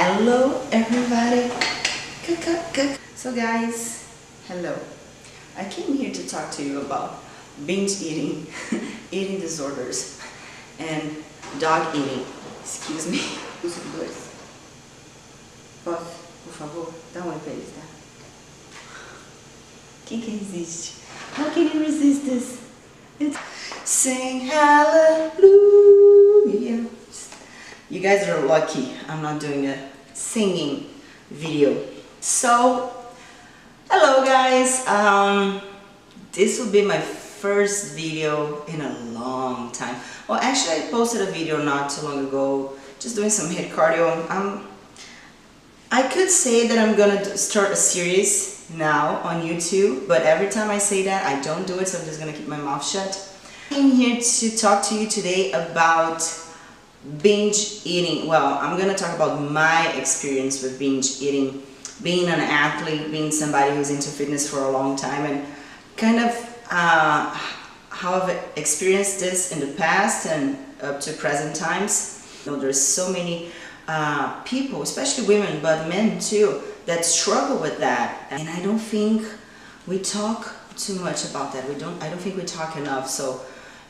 Hello everybody. So guys, hello. I came here to talk to you about binge eating, eating disorders, and dog eating. Excuse me. Os dois. Posso, por favor, dá oi pra eles, tá? Quem que resiste? How can you resist this? It's sing hallelujah. You guys are lucky I'm not doing a singing video. So, hello guys. This will be my first video in a long time. Well, actually I posted a video not too long ago, just doing some HIIT cardio. I could say that I'm gonna start a series now on YouTube, but every time I say that, I don't do it, so I'm just gonna keep my mouth shut. I'm here to talk to you today about binge eating. Well, I'm gonna talk about my experience with binge eating, being an athlete, being somebody who's into fitness for a long time, and kind of how I've experienced this in the past and up to present times. You know, there's so many people, especially women, but men too, that struggle with that, and I don't think we talk too much about that. I don't think we talk enough, so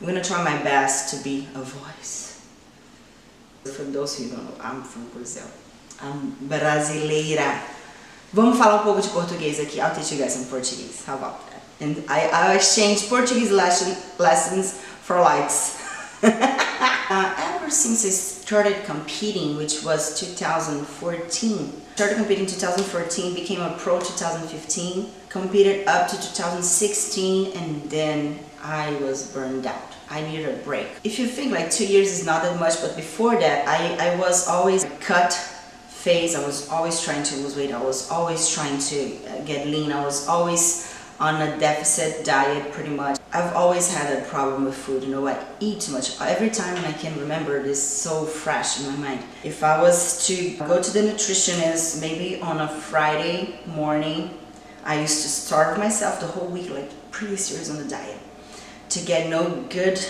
I'm gonna try my best to be a voice. For those who don't know, I'm from Brazil. I'm brasileira. Vamos falar pouco de português aqui. I'll teach you guys some Portuguese. How about that? And I exchange Portuguese lessons for likes. Ever since I started competing, which was 2014. Started competing in 2014, became a pro 2015, competed up to 2016, and then I was burned out. I needed a break. If you think like 2 years is not that much, but before that, I was always cut phase. I was always trying to lose weight. I was always trying to get lean. I was always on a deficit diet pretty much. I've always had a problem with food. You know, I eat too much. Every time, and I can remember this so fresh in my mind. If I was to go to the nutritionist maybe on a Friday morning, I used to starve myself the whole week, like pretty serious on the diet, to get no good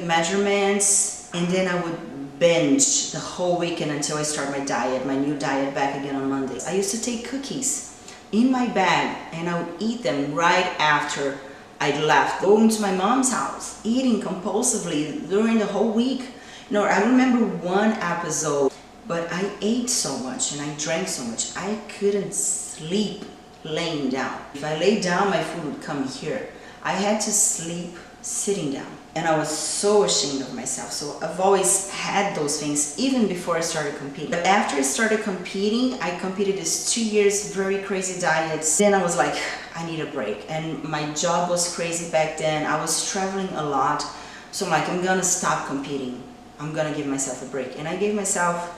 measurements, and then I would binge the whole weekend until I start my diet, my new diet back again on Mondays. I used to take cookies in my bag and I would eat them right after I'd left, going to my mom's house, eating compulsively during the whole week. You know, I remember one episode, but I ate so much and I drank so much, I couldn't sleep laying down. If I lay down, my food would come here. I had to sleep sitting down, and I was so ashamed of myself. So I've always had those things even before I started competing. But after I started competing, I competed these 2 years, very crazy diets. Then I was like, I need a break, and my job was crazy back then. I was traveling a lot, so I'm like, I'm gonna stop competing. I'm gonna give myself a break, and I gave myself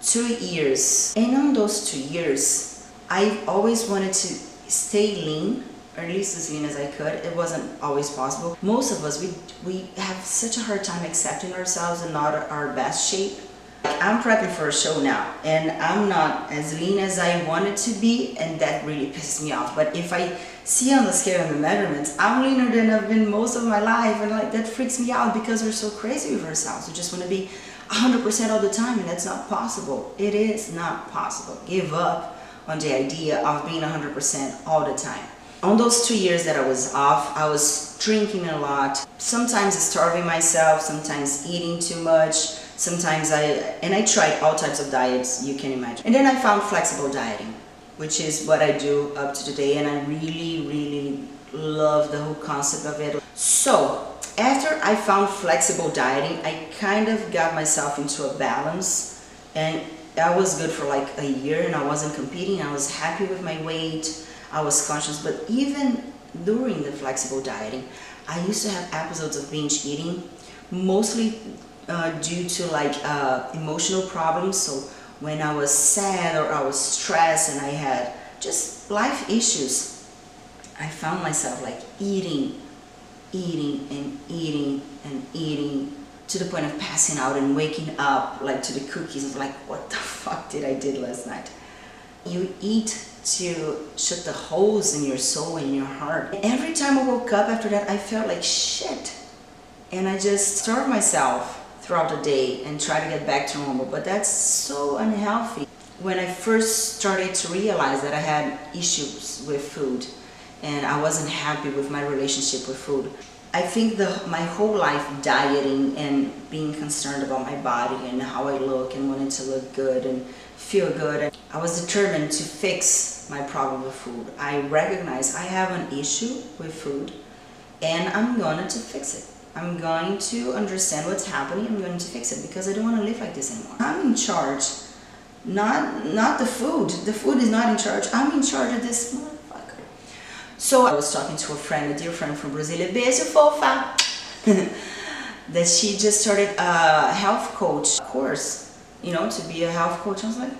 2 years. And on those 2 years, I always wanted to stay lean, or at least as lean as I could. It wasn't always possible. Most of us, we have such a hard time accepting ourselves and not our best shape. I'm prepping for a show now, and I'm not as lean as I wanted to be, and that really pisses me off. But if I see on the scale and the measurements, I'm leaner than I've been most of my life, and like that freaks me out because we're so crazy with ourselves. We just want to be 100% all the time, and that's not possible. It is not possible. Give up on the idea of being 100% all the time. On those 2 years that I was off, I was drinking a lot, sometimes starving myself, sometimes eating too much, sometimes I tried all types of diets you can imagine. And then I found flexible dieting, which is what I do up to today, and I really love the whole concept of it. So after I found flexible dieting, I kind of got myself into a balance, and that was good for like a year, and I wasn't competing. I was happy with my weight. I was conscious, but even during the flexible dieting, I used to have episodes of binge eating, mostly due to like emotional problems. So when I was sad or I was stressed and I had just life issues, I found myself like eating to the point of passing out and waking up like to the cookies. I was like, what the fuck did I did last night? You eat to shut the holes in your soul and your heart. And every time I woke up after that, I felt like shit. And I just starved myself throughout the day and try to get back to normal. But that's so unhealthy. when I first started to realize that I had issues with food and I wasn't happy with my relationship with food. I think my whole life dieting and being concerned about my body and how I look and wanting to look good and feel good. I was determined to fix my problem with food. I recognize I have an issue with food and I'm going to fix it. I'm going to understand what's happening. I'm going to fix it because I don't want to live like this anymore. I'm in charge. Not the food. The food is not in charge. I'm in charge of this motherfucker. So I was talking to a friend, a dear friend from Brazil, beijo fofa, that she just started a health coach course, you know, to be a health coach. I was like,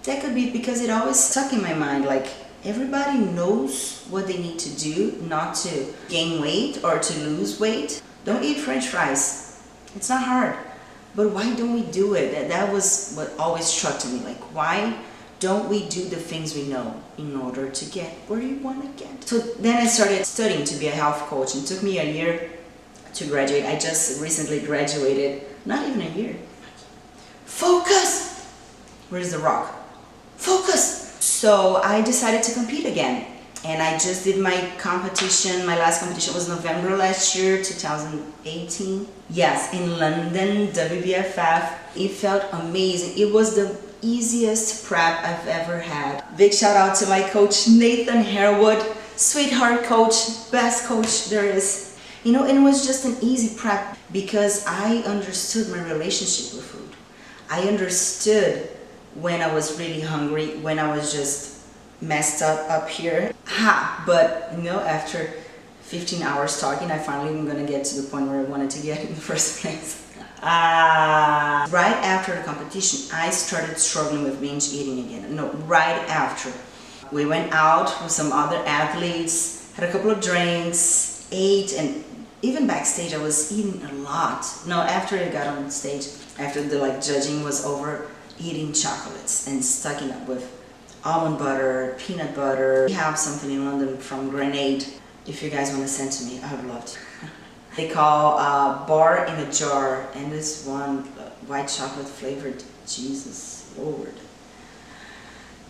that could be because it always stuck in my mind, like everybody knows what they need to do not to gain weight or to lose weight. Don't eat French fries. It's not hard. But why don't we do it? That was what always struck to me. Like, why don't we do the things we know in order to get where you want to get? So then I started studying to be a health coach. It took me a year to graduate. I just recently graduated. Not even a year. Focus! Where's the rock? Focus! So I decided to compete again. And I just did my competition. My last competition was November last year, 2018. Yes, in London, WBFF. It felt amazing. It was the easiest prep I've ever had. Big shout out to my coach, Nathan Harewood. Sweetheart coach, best coach there is. You know, and it was just an easy prep because I understood my relationship with food. I understood when I was really hungry, when I was just messed up here. But you know, after 15 hours talking, I finally am gonna get to the point where I wanted to get in the first place. Right after the competition, I started struggling with binge eating again. No, right after. We went out with some other athletes, had a couple of drinks, ate, and even backstage I was eating a lot. No, after I got on stage, after the judging was over, eating chocolates and stocking up with almond butter, peanut butter. We have something in London from Grenade. If you guys want to send to me, I would love to. They call bar in a jar, and this one white chocolate flavored. Jesus Lord,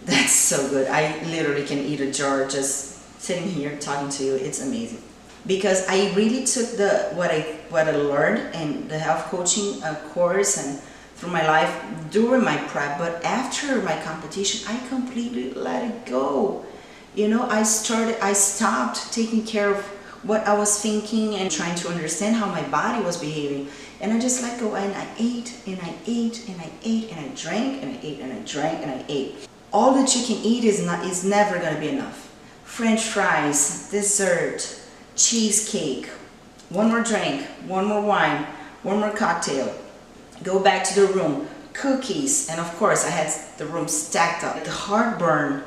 that's so good. I literally can eat a jar just sitting here talking to you. It's amazing because I really took what I learned in the health coaching course and through my life during my prep, but after my competition, I completely let it go. You know, I stopped taking care of what I was thinking and trying to understand how my body was behaving. And I just let go and I ate and I ate and I ate and I drank and I ate and I drank and I ate. All that you can eat is never gonna be enough. French fries, dessert, cheesecake, one more drink, one more wine, one more cocktail. Go back to the room, cookies, and of course I had the room stacked up. The heartburn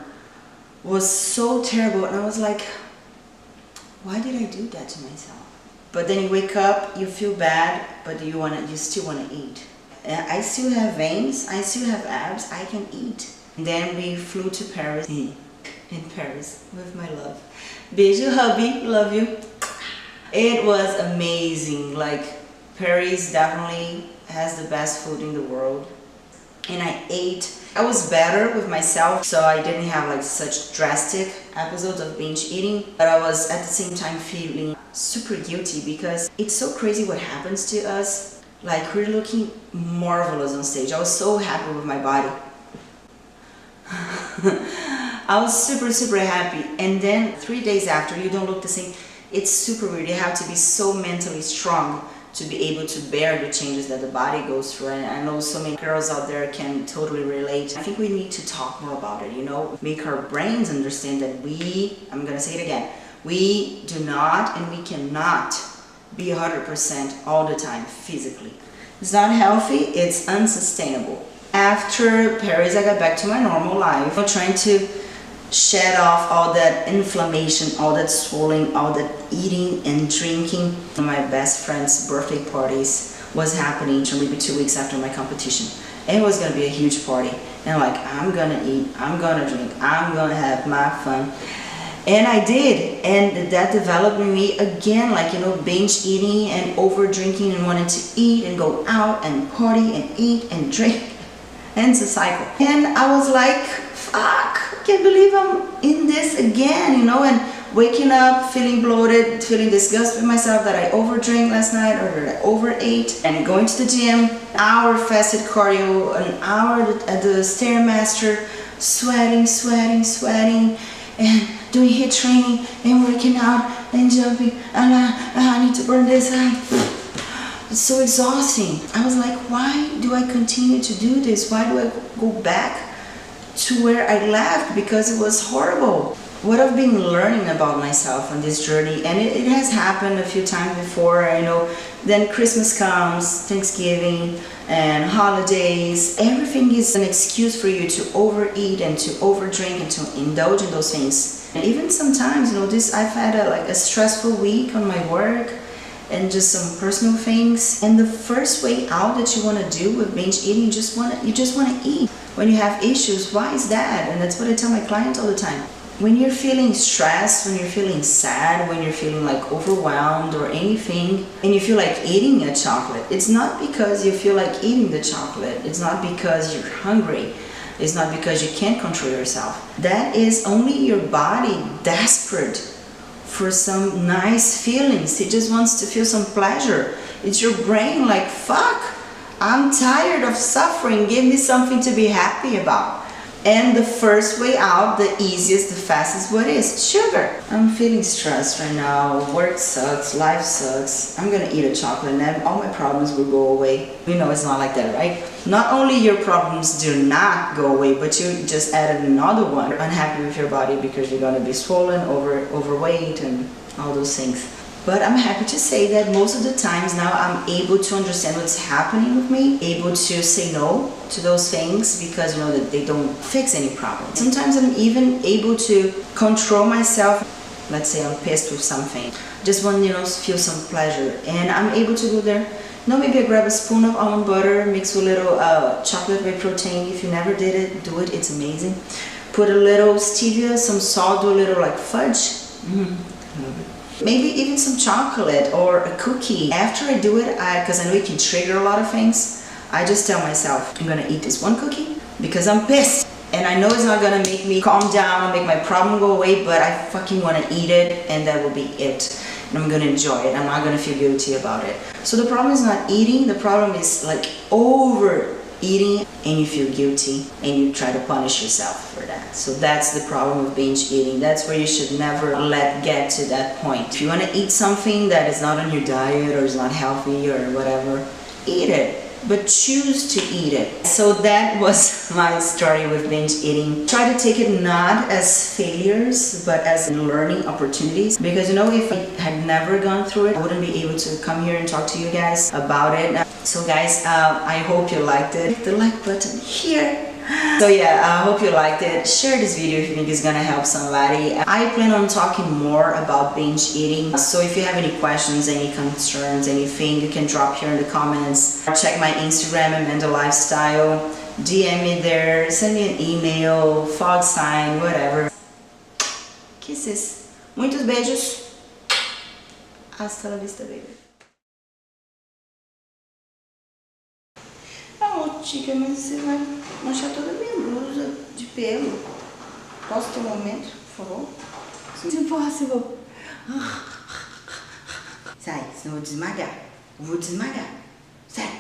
was so terrible and I was like, why did I do that to myself? But then you wake up, you feel bad, but you still wanna eat. And I still have veins, I still have abs, I can eat. And then we flew to Paris, in Paris with my love. Beijo hubby, love you. It was amazing. Paris definitely has the best food in the world, and I ate. I was better with myself, so I didn't have such drastic episodes of binge eating, but I was at the same time feeling super guilty because it's so crazy what happens to us. We're looking marvelous on stage. I was so happy with my body. I was super happy, and then 3 days after you don't look the same. It's super weird. You have to be so mentally strong to be able to bear the changes that the body goes through. And I know so many girls out there can totally relate. I think we need to talk more about it, you know, make our brains understand that I'm gonna say it again, we do not and we cannot be 100% all the time physically. It's not healthy, it's unsustainable. After Paris, I got back to my normal life. I'm trying to shed off all that inflammation, all that swelling, all that eating and drinking. My best friend's birthday parties was happening maybe 2 weeks after my competition. It was gonna be a huge party. And I'm gonna eat, I'm gonna drink, I'm gonna have my fun. And I did, and that developed in me again, binge eating and over drinking and wanting to eat and go out and party and eat and drink. Ends the cycle. And I was like, fuck, I can't believe I'm in this again, you know, and waking up feeling bloated, feeling disgusted with myself that I overdrank last night or that I overate, and going to the gym, an hour fasted cardio, an hour at the Stairmaster, sweating, and doing HIIT training and working out and jumping, and I need to burn this. It's so exhausting. I was like, why do I continue to do this? Why do I go back to where I left? Because it was horrible. What I've been learning about myself on this journey, and it has happened a few times before, you know, then Christmas comes, Thanksgiving, and holidays. Everything is an excuse for you to overeat and to overdrink and to indulge in those things. And even sometimes, you know, I've had a stressful week on my work and just some personal things. And the first way out that you want to do with binge eating, you just want to eat. When you have issues, why is that? And that's what I tell my clients all the time. When you're feeling stressed, when you're feeling sad, when you're feeling like overwhelmed or anything, and you feel like eating a chocolate, it's not because you feel like eating the chocolate. It's not because you're hungry. It's not because you can't control yourself. That is only your body desperate for some nice feelings. It just wants to feel some pleasure. It's your brain like, fuck, I'm tired of suffering. Give me something to be happy about. And the first way out, the easiest, the fastest, what is? Sugar. I'm feeling stressed right now. Work sucks, life sucks. I'm gonna eat a chocolate and then all my problems will go away. You know it's not like that, right? Not only your problems do not go away, but you just added another one. You're unhappy with your body because you're gonna be swollen, overweight, and all those things. But I'm happy to say that most of the times now I'm able to understand what's happening with me, able to say no to those things because you know that they don't fix any problem. Sometimes I'm even able to control myself. Let's say I'm pissed with something. Just want to, you know, feel some pleasure. And I'm able to go there. You know, maybe I grab a spoon of almond butter, mix with a little chocolate whey protein. If you never did it, do it. It's amazing. Put a little stevia, some salt, do a little like fudge. Maybe even some chocolate or a cookie. After I do it, because I know it can trigger a lot of things, I just tell myself, I'm gonna eat this one cookie because I'm pissed. And I know it's not gonna make me calm down or make my problem go away, but I fucking wanna eat it and that will be it. And I'm gonna enjoy it. I'm not gonna feel guilty about it. So the problem is not eating, the problem is like overeating and you feel guilty and you try to punish yourself for that. So that's the problem with binge eating. That's where you should never get to that point. If you want to eat something that is not on your diet or is not healthy or whatever, eat it, but choose to eat it. So that was my story with binge eating. Try to take it not as failures but as learning opportunities, because you know, if I had never gone through it, I wouldn't be able to come here and talk to you guys about it. So guys, I hope you liked it. Hit the like button here. So yeah, I hope you liked it. Share this video if you think it's gonna help somebody. I plan on talking more about binge eating. So if you have any questions, any concerns, anything, you can drop here in the comments. Check my Instagram, Amanda Lifestyle. DM me there, send me an email, fog sign, whatever. Kisses. Muitos beijos. Hasta la vista, baby. Oh, Tica, mas você vai manchar toda a minha blusa de pelo. Posso ter um momento, por favor? It's impossible. Sai, senão eu vou desmagar. Eu vou desmagar. Sai.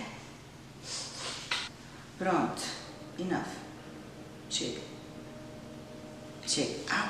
Pronto. Enough. Chega. Chega. Au.